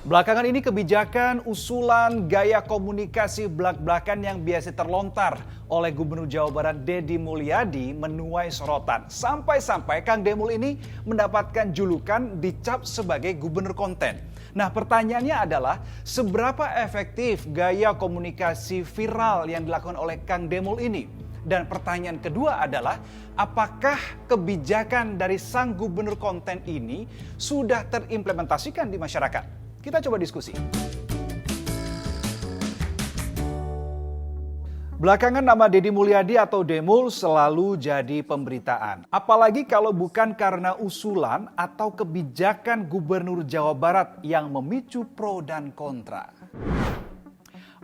Belakangan ini kebijakan, usulan, gaya komunikasi belak-belakan yang biasa terlontar oleh Gubernur Jawa Barat Deddy Mulyadi menuai sorotan. Sampai-sampai Kang Demul ini mendapatkan julukan dicap sebagai gubernur konten. Nah, pertanyaannya adalah seberapa efektif gaya komunikasi viral yang dilakukan oleh Kang Demul ini? Dan pertanyaan kedua adalah, apakah kebijakan dari sang gubernur konten ini sudah terimplementasikan di masyarakat? Kita coba diskusi. Belakangan nama Deddy Mulyadi atau Demul selalu jadi pemberitaan. Apalagi kalau bukan karena usulan atau kebijakan Gubernur Jawa Barat yang memicu pro dan kontra.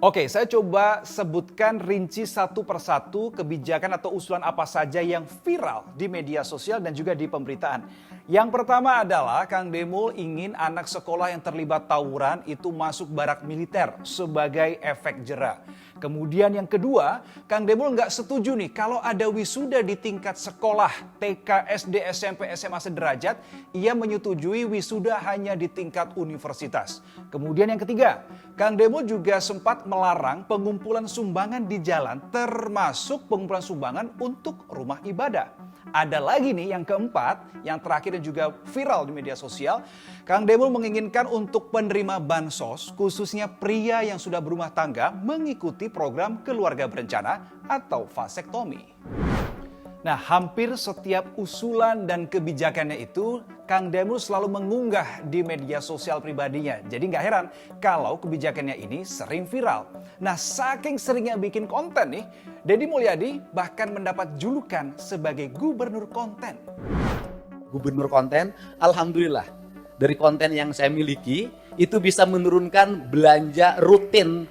Oke, saya coba sebutkan rinci satu persatu kebijakan atau usulan apa saja yang viral di media sosial dan juga di pemberitaan. Yang pertama adalah Kang Demul ingin anak sekolah yang terlibat tawuran itu masuk barak militer sebagai efek jera. Kemudian yang kedua, Kang Demul nggak setuju nih kalau ada wisuda di tingkat sekolah TK, SD, SMP, SMA sederajat, ia menyetujui wisuda hanya di tingkat universitas. Kemudian yang ketiga, Kang Demul juga sempat melarang pengumpulan sumbangan di jalan termasuk pengumpulan sumbangan untuk rumah ibadah. Ada lagi nih yang keempat, yang terakhir dan juga viral di media sosial. Kang Demul menginginkan untuk penerima bansos, khususnya pria yang sudah berumah tangga, mengikuti program keluarga berencana atau vasektomi. Nah, hampir setiap usulan dan kebijakannya itu, Kang Demul selalu mengunggah di media sosial pribadinya. Jadi nggak heran kalau kebijakannya ini sering viral. Nah, saking seringnya bikin konten nih, Deddy Mulyadi bahkan mendapat julukan sebagai gubernur konten. Gubernur konten, alhamdulillah. Dari konten yang saya miliki, itu bisa menurunkan belanja rutin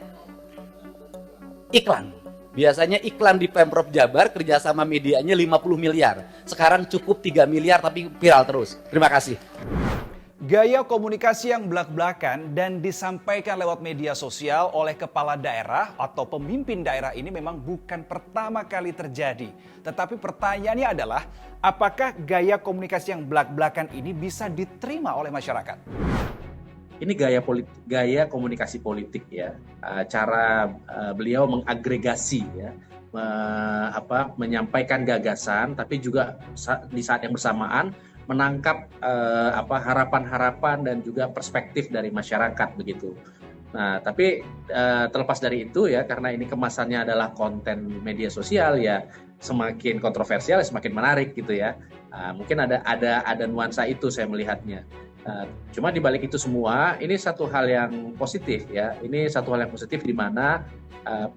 iklan. Biasanya iklan di Pemprov Jabar kerjasama medianya 50 miliar. Sekarang cukup 3 miliar tapi viral terus. Terima kasih. Gaya komunikasi yang belak-belakan dan disampaikan lewat media sosial oleh kepala daerah atau pemimpin daerah ini memang bukan pertama kali terjadi. Tetapi pertanyaannya adalah, apakah gaya komunikasi yang belak-belakan ini bisa diterima oleh masyarakat? Ini gaya komunikasi politik ya, cara beliau mengagregasi ya, menyampaikan gagasan, tapi juga di saat yang bersamaan menangkap harapan-harapan dan juga perspektif dari masyarakat begitu. Nah, tapi terlepas dari itu ya, karena ini kemasannya adalah konten media sosial ya, semakin kontroversial semakin menarik gitu ya. Mungkin ada nuansa itu saya melihatnya. Cuma di balik itu semua, ini satu hal yang positif ya. Ini satu hal yang positif di mana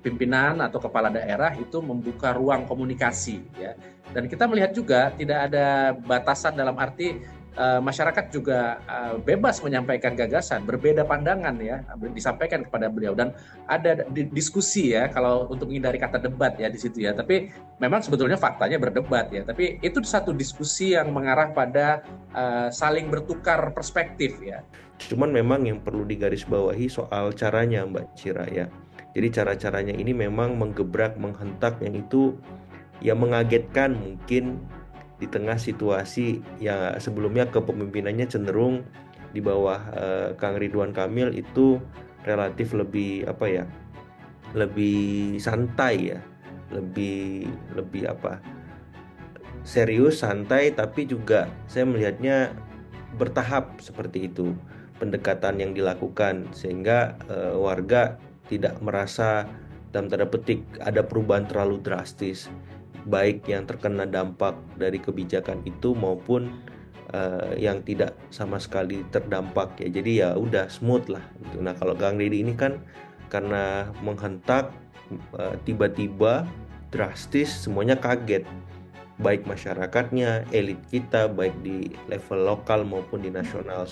pimpinan atau kepala daerah itu membuka ruang komunikasi ya. Dan kita melihat juga tidak ada batasan dalam arti masyarakat juga bebas menyampaikan gagasan, berbeda pandangan ya, disampaikan kepada beliau dan ada diskusi ya, kalau untuk menghindari kata debat ya di situ ya. Tapi memang sebetulnya faktanya berdebat ya. Tapi itu satu diskusi yang mengarah pada saling bertukar perspektif ya. Cuman memang yang perlu digarisbawahi soal caranya Mbak Cira ya. Jadi cara-caranya ini memang menggebrak, menghentak yang itu ya mengagetkan mungkin di tengah situasi yang sebelumnya kepemimpinannya cenderung di bawah Kang Ridwan Kamil itu relatif lebih lebih santai ya, lebih serius, santai, tapi juga saya melihatnya bertahap seperti itu pendekatan yang dilakukan sehingga warga tidak merasa dalam tanda petik ada perubahan terlalu drastis, baik yang terkena dampak dari kebijakan itu maupun yang tidak sama sekali terdampak ya. Jadi ya udah smooth lah gitu. Nah, kalau Kang Deddy ini kan karena menghentak tiba-tiba drastis, semuanya kaget, baik masyarakatnya, elit kita, baik di level lokal maupun di nasional.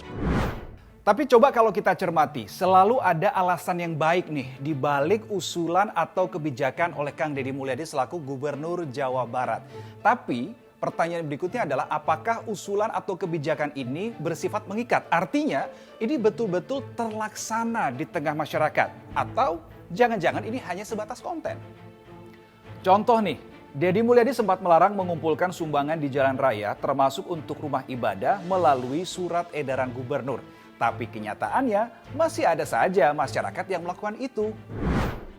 Tapi coba kalau kita cermati, selalu ada alasan yang baik nih di balik usulan atau kebijakan oleh Kang Deddy Mulyadi selaku Gubernur Jawa Barat. Tapi pertanyaan berikutnya adalah, apakah usulan atau kebijakan ini bersifat mengikat? Artinya ini betul-betul terlaksana di tengah masyarakat atau jangan-jangan ini hanya sebatas konten? Contoh nih, Deddy Mulyadi sempat melarang mengumpulkan sumbangan di jalan raya termasuk untuk rumah ibadah melalui surat edaran gubernur. Tapi kenyataannya masih ada saja masyarakat yang melakukan itu.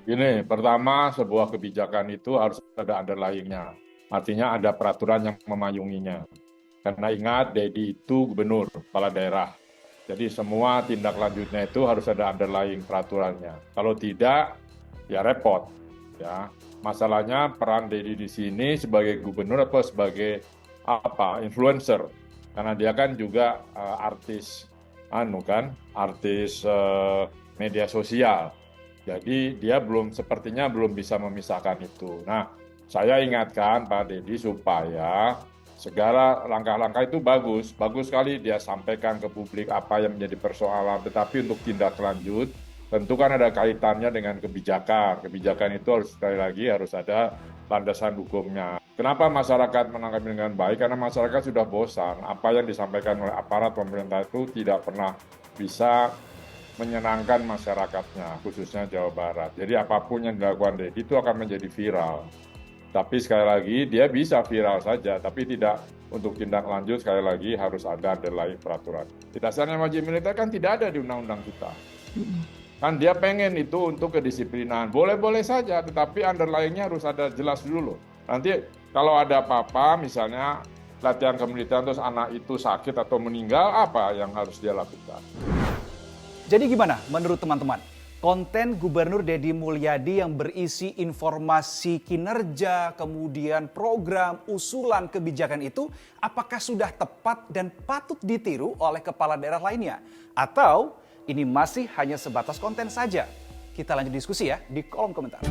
Ini pertama, sebuah kebijakan itu harus ada underlying-nya. Artinya ada peraturan yang memayunginya. Karena ingat, Dedi itu gubernur, kepala daerah. Jadi semua tindak lanjutnya itu harus ada underlying peraturannya. Kalau tidak, ya repot. Ya, masalahnya peran Dedi di sini sebagai gubernur atau sebagai influencer. Karena dia kan juga artis, artis media sosial. Jadi dia sepertinya belum bisa memisahkan itu. Nah, saya ingatkan Pak Dedi supaya segala langkah-langkah itu bagus sekali dia sampaikan ke publik apa yang menjadi persoalan. Tetapi untuk tindak lanjut, tentu kan ada kaitannya dengan kebijakan. Kebijakan itu sekali lagi harus ada landasan hukumnya. Kenapa masyarakat menanggapi dengan baik? Karena masyarakat sudah bosan. Apa yang disampaikan oleh aparat pemerintah itu tidak pernah bisa menyenangkan masyarakatnya, khususnya Jawa Barat. Jadi apapun yang dilakukan Dedi itu akan menjadi viral. Tapi sekali lagi dia bisa viral saja, tapi tidak untuk tindak lanjut sekali lagi harus ada underlying peraturan. Dasarnya wajib militer kan tidak ada di undang-undang kita. Kan dia pengen itu untuk kedisiplinan. Boleh-boleh saja, tetapi underlying-nya harus ada jelas dulu. Nanti kalau ada apa-apa, misalnya latihan kemiliteran terus anak itu sakit atau meninggal, apa yang harus dia lakukan? Jadi gimana menurut teman-teman? Konten Gubernur Dedi Mulyadi yang berisi informasi kinerja, kemudian program, usulan kebijakan itu apakah sudah tepat dan patut ditiru oleh kepala daerah lainnya? Atau ini masih hanya sebatas konten saja? Kita lanjut diskusi ya di kolom komentar.